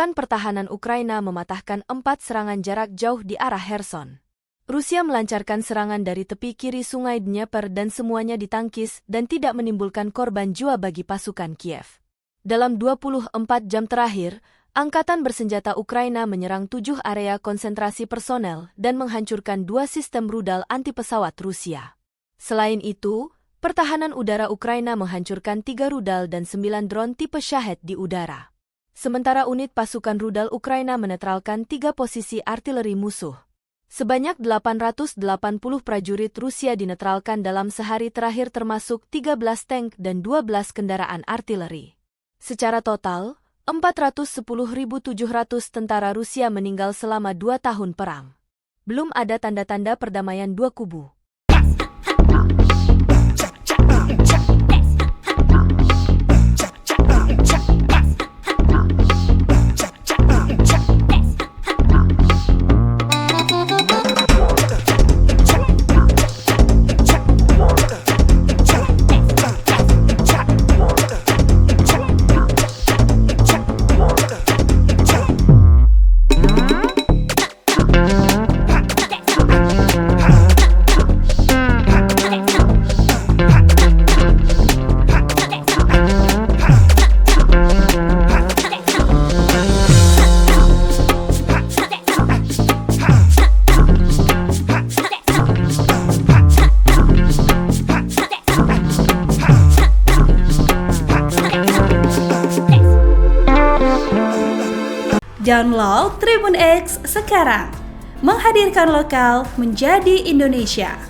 Pertahanan Ukraina mematahkan 4 serangan jarak jauh di arah Kherson. Rusia melancarkan serangan dari tepi kiri sungai Dnieper dan semuanya ditangkis dan tidak menimbulkan korban jiwa bagi pasukan Kiev. Dalam 24 jam terakhir, Angkatan Bersenjata Ukraina menyerang 7 area konsentrasi personel dan menghancurkan 2 sistem rudal anti-pesawat Rusia. Selain itu, pertahanan udara Ukraina menghancurkan 3 rudal dan 9 drone tipe Shahed di udara. Sementara unit pasukan rudal Ukraina menetralkan 3 posisi artileri musuh. Sebanyak 880 prajurit Rusia dinetralkan dalam sehari terakhir termasuk 13 tank dan 12 kendaraan artileri. Secara total, 410.700 tentara Rusia meninggal selama 2 tahun perang. Belum ada tanda-tanda perdamaian dua kubu. Download Tribun X sekarang, menghadirkan lokal menjadi Indonesia.